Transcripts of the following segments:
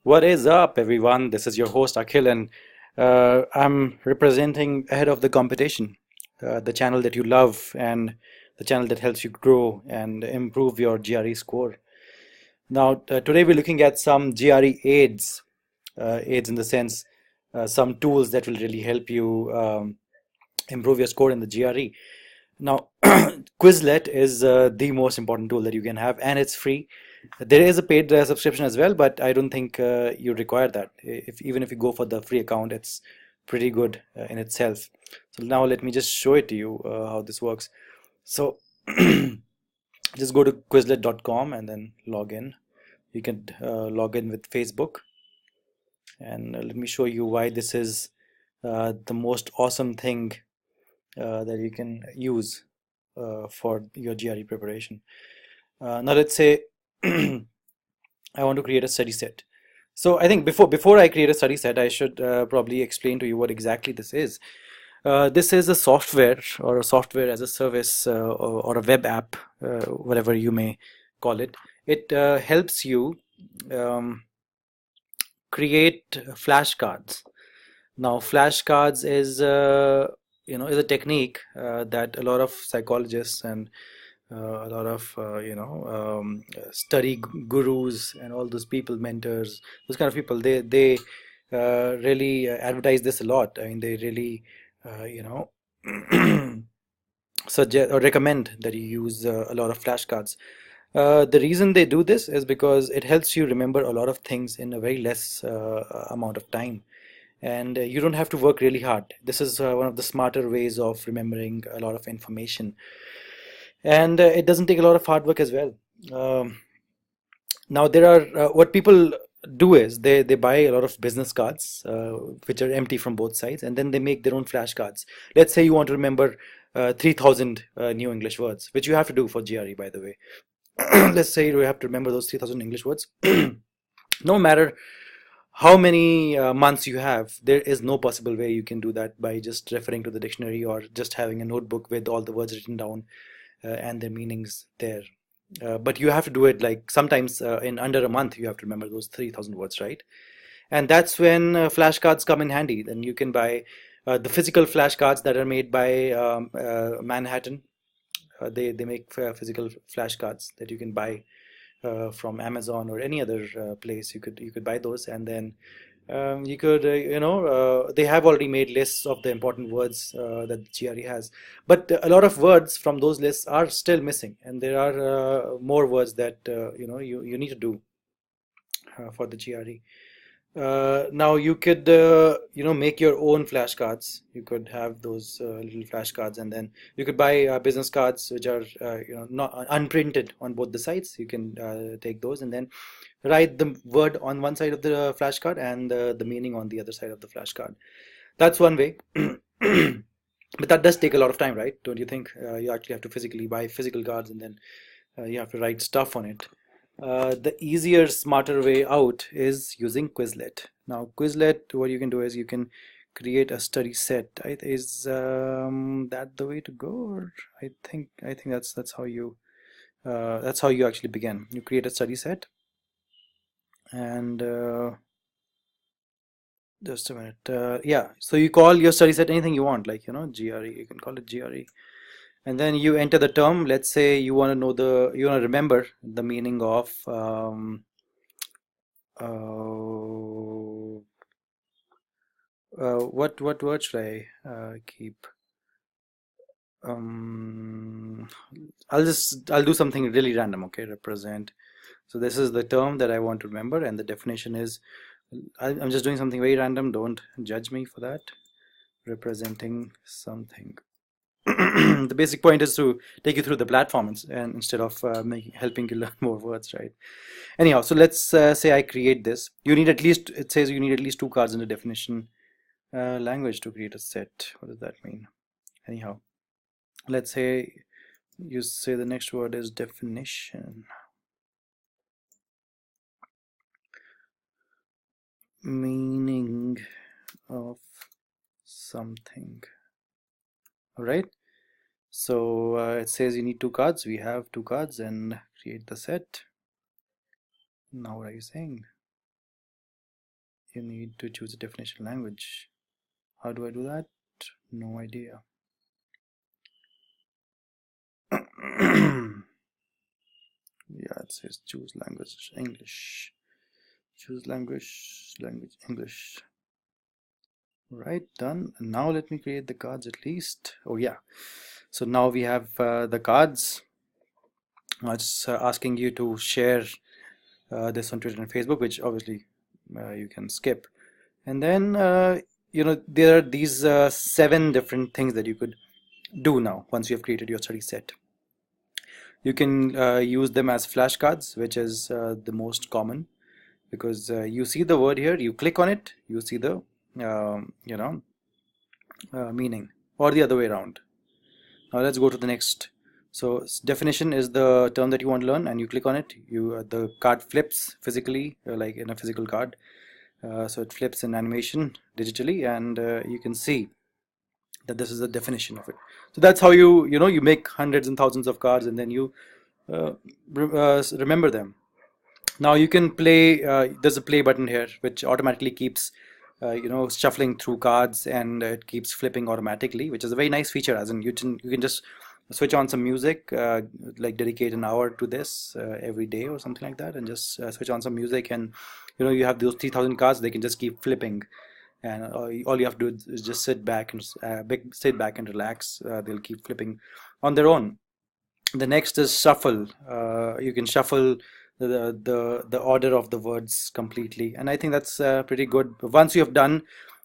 What is up, everyone? This is your host Akhil, and I'm representing Ahead of the Competition, the channel that you love and the channel that helps you grow and improve your GRE score. Now, today we're looking at some GRE aids, aids in the sense some tools that will really help you improve your score in the GRE. Now, Quizlet is the most important tool that you can have, and it's free. There is a paid subscription as well, but I don't think you require that. Even if you go for the free account, it's pretty good in itself. So now let me just show it to you how this works. So just go to Quizlet.com and then log in. You can log in with Facebook, and let me show you why this is the most awesome thing that you can use for your GRE preparation. Now let's say I want to create a study set. So I think before I create a study set, I should probably explain to you what exactly this is. This is a software or a software as a service or a web app, whatever you may call it. It helps you um, create flashcards. Now, flashcards is is a technique that a lot of psychologists and a lot of study gurus and all those people, mentors, those kind of people, they really advertise this a lot. I mean, they really suggest or recommend that you use a lot of flashcards. The reason they do this is because it helps you remember a lot of things in a very less amount of time, and you don't have to work really hard. This is one of the smarter ways of remembering a lot of information, and it doesn't take a lot of hard work as well. Um, Now there are what people do is they buy a lot of business cards which are empty from both sides, and then they make their own flashcards. Let's say you want to remember 3,000 new English words, which you have to do for GRE, by the way. Let's say you have to remember those 3,000 English words. No matter how many months you have, there is no possible way you can do that by just referring to the dictionary or just having a notebook with all the words written down and their meanings there. But you have to do it like sometimes in under a month. You have to remember those 3,000 words, right? And that's when flashcards come in handy. Then you can buy the physical flashcards that are made by Manhattan. They make physical flashcards that you can buy from Amazon or any other place. You could buy those, and then you could they have already made lists of the important words that GRE has, but a lot of words from those lists are still missing, and there are more words that you need to do for the GRE. Now you could make your own flashcards. You could have those little flashcards, and then you could buy business cards which are not unprinted on both the sides. You can take those and then write the word on one side of the flashcard and the meaning on the other side of the flashcard. That's one way. But that does take a lot of time, right? Don't you think? You actually have to physically buy physical cards, and then you have to write stuff on it. The easier, smarter way out is using Quizlet. Now, Quizlet, what you can do is you can create a study set. Is that the way to go? Or I think that's how you actually begin. You create a study set, and just a minute. Yeah, so you call your study set anything you want, like GRE. You can call it GRE, and then you enter the term. Let's say you want to remember the meaning of uh, what word should I keep? Um, I'll do something really random. Okay, represent. So this is the term that I want to remember, and the definition is. I'm just doing something very random. Don't judge me for that. Representing something. The basic point is to take you through the platform and instead of helping you learn more words, right? Anyhow, so let's say I create this. You need at least, it says you need at least two cards in the definition language to create a set. What does that mean? Anyhow, let's say you say the next word is definition. Meaning of something. All right. So it says you need two cards. We have two cards and create the set. Now what are you saying? you need to choose a definition language. How do I do that? No idea. Yeah, it says choose language, English. Choose language, English. Right, done. And now let me create the cards at least. Oh yeah. So now we have the cards. It's asking you to share this on Twitter and Facebook, which obviously you can skip. And then there are these 7 different things that you could do now once you have created your study set. You can use them as flashcards, which is the most common, because you see the word here, you click on it, you see the meaning, or the other way around. Now let's go to the next. So definition is the term that you want to learn, and you click on it. The card flips physically, like in a physical card. So it flips in animation digitally, and you can see that this is the definition of it. So that's how you make hundreds and thousands of cards, and then you remember them. Now you can play. There's a play button here, which automatically keeps shuffling through cards, and it keeps flipping automatically, which is a very nice feature. As in, you can just switch on some music, like dedicate an hour to this every day or something like that, and just switch on some music, and you have those 3,000 cards. They can just keep flipping, and all you have to do is just sit back and relax. They'll keep flipping on their own. The next is shuffle. You can shuffle the order of the words completely, and I think that's pretty good. Once you have done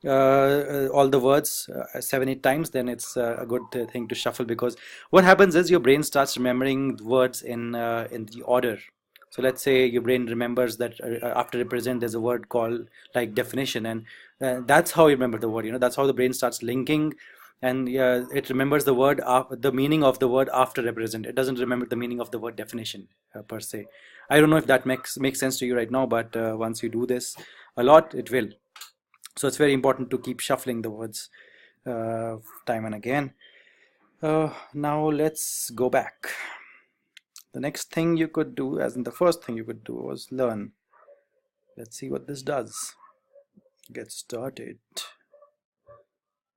all the words 7-8 times, then it's a good thing to shuffle, because what happens is your brain starts remembering words in the order. So let's say your brain remembers that after represent there's a word called like definition, and that's how you remember the word. That's how the brain starts linking, and it remembers the meaning of the word after represent. It doesn't remember the meaning of the word definition per se. I don't know if that makes sense to you right now, but once you do this a lot, it will. So it's very important to keep shuffling the words time and again. Now let's go back. The next thing you could do, as in the first thing you could do, was learn. Let's see what this does. Get started.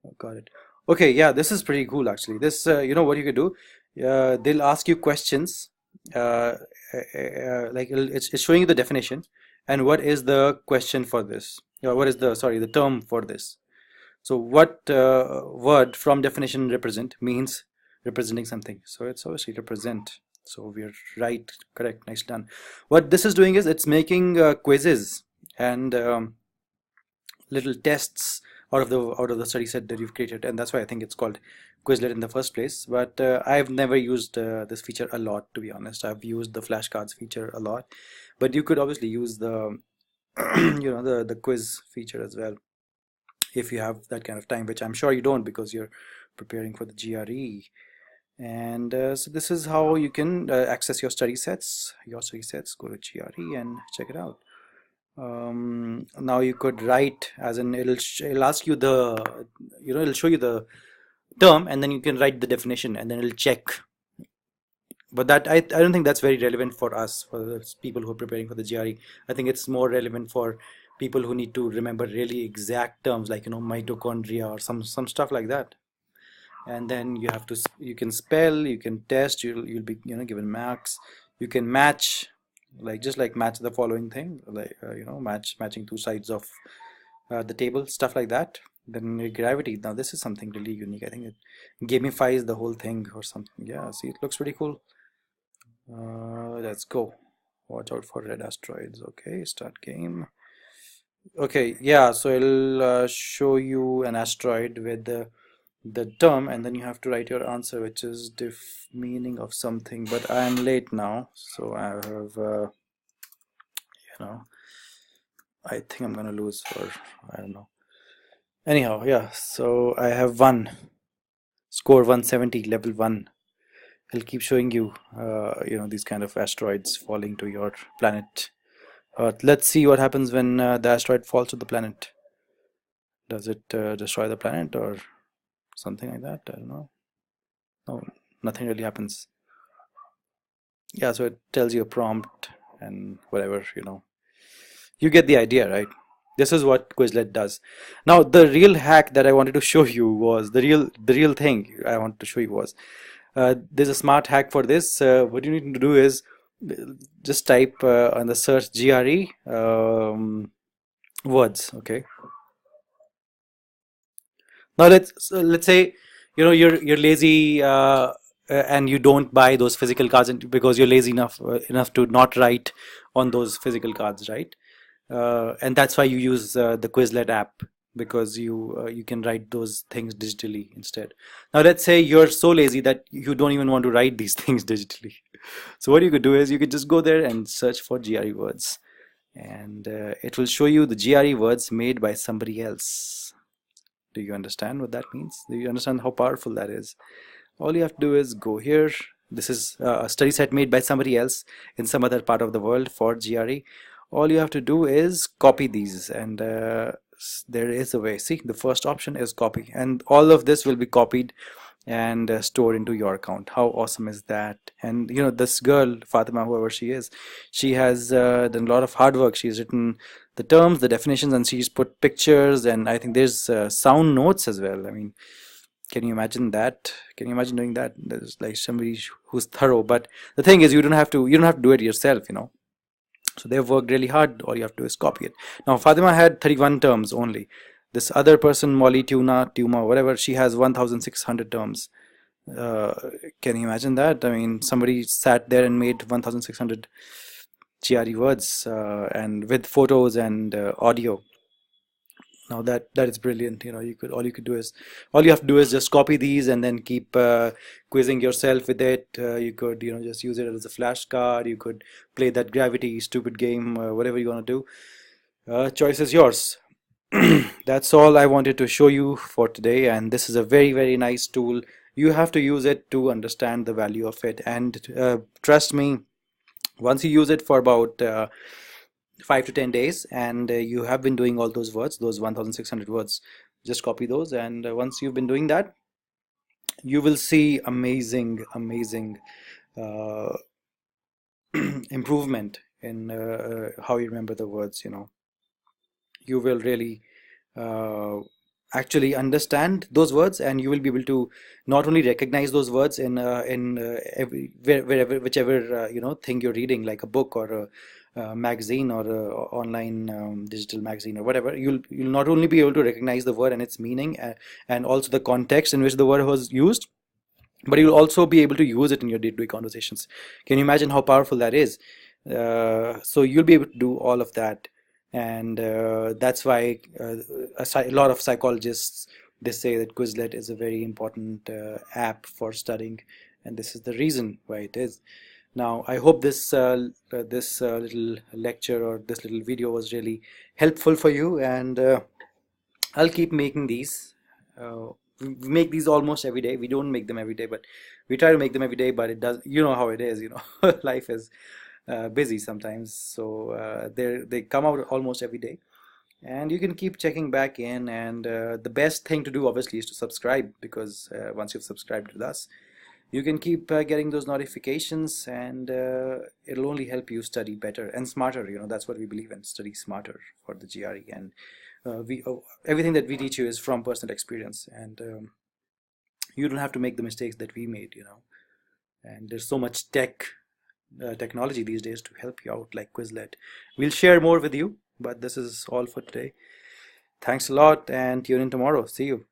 Oh, got it. Okay, yeah, this is pretty cool actually. This, what you could do, they'll ask you questions, like it's showing you the definition, and what is the question for this? What is the term for this? So what word from definition represent means representing something. So it's obviously represent. So we're right, correct, nice done. What this is doing is it's making quizzes and little tests out of the study set that you've created, and that's why I think it's called Quizlet in the first place. But I've never used this feature a lot, to be honest. I've used the flashcards feature a lot, but you could obviously use the the quiz feature as well if you have that kind of time, which I'm sure you don't because you're preparing for the GRE. And so this is how you can access your study sets. Go to GRE and check it out. Now you could write, as in it'll ask you it'll show you the term, and then you can write the definition, and then it'll check. But that I don't think that's very relevant for us, for the people who are preparing for the GRE. I think it's more relevant for people who need to remember really exact terms, like mitochondria or some stuff like that. And then you can spell, you can test, you'll be given marks. You can match, just like match the following thing, like matching two sides of the table, stuff like that. Then gravity. Now this is something really unique. I think it gamifies the whole thing or something. Yeah, see, it looks pretty cool. Let's go. Watch out for red asteroids. Okay, start game. Okay, yeah, so it'll show you an asteroid with the term, and then you have to write your answer, which is meaning of something. But I am late now, so I have I think I'm gonna lose, for I don't know. Anyhow, yeah, so I have won. Score 170, level 1. It'll keep showing you these kind of asteroids falling to your planet. Let's see what happens when the asteroid falls to the planet. Does it destroy the planet or something like that? I don't know. No, nothing really happens. Yeah, so it tells you a prompt and whatever. You get the idea, right? This is what Quizlet does. Now, the real hack that I wanted to show you was the real thing I wanted to show you was there's a smart hack for this. What you need to do is uh, just type on the search GRE words. Okay. Now let's say you're lazy and you don't buy those physical cards because you're lazy enough to not write on those physical cards, right? And that's why you use the Quizlet app because you can write those things digitally instead. Now let's say you're so lazy that you don't even want to write these things digitally. So what you could do is you could just go there and search for GRE words, and it will show you the GRE words made by somebody else. Do you understand what that means? Do you understand how powerful that is? All you have to do is go here. This is a study set made by somebody else in some other part of the world for GRE. All you have to do is copy these, and there is a way. See, the first option is copy, and all of this will be copied and stored into your account. How awesome is that? And this girl, Fatima, whoever she is, she has done a lot of hard work. She's written the terms, the definitions, and she's put pictures, and I think there's sound notes as well. I mean, can you imagine that? Can you imagine doing that? There's like somebody who's thorough. But the thing is, you don't have to do it yourself. So they've worked really hard. All you have to do is copy it. Now Fatima had 31 terms only. This other person, Molly Tuma, whatever, she has 1,600 terms. Uh, can you imagine that? I mean, somebody sat there and made 1,600 GRE words and with photos and audio. Now that is brilliant. All you have to do is just copy these and then keep quizzing yourself with it. You could just use it as a flashcard. You could play that gravity stupid game, whatever you want to do. Choice is yours. That's all I wanted to show you for today, and this is a very, very nice tool. You have to use it to understand the value of it, and trust me, once you use it for about 5 to 10 days, and you have been doing all those words, those 1,600 words, just copy those, and once you've been doing that, you will see amazing uh, improvement in how you remember the words. You will really uh, actually understand those words, and you will be able to not only recognize those words in every wherever whichever thing you're reading, like a book or a magazine or a online digital magazine or whatever. You'll not only be able to recognize the word and its meaning and also the context in which the word was used, but you'll also be able to use it in your day-to-day conversations. Can you imagine how powerful that is? So you'll be able to do all of that, and that's why a lot of psychologists, they say that Quizlet is a very important app for studying, and this is the reason why it is. Now, I hope this little lecture or this little video was really helpful for you, and I'll keep making these. We make these almost every day. We don't make them every day, but we try to make them every day. But it does, you know how it is. Life is busy sometimes, so they come out almost every day, and you can keep checking back in. And the best thing to do, obviously, is to subscribe, because once you've subscribed with us, you can keep getting those notifications, and it'll only help you study better and smarter. That's what we believe in: study smarter for the GRE. And everything that we teach you is from personal experience, and you don't have to make the mistakes that we made. And there's so much technology these days to help you out, like Quizlet. We'll share more with you, but this is all for today. Thanks a lot, and tune in tomorrow. See you.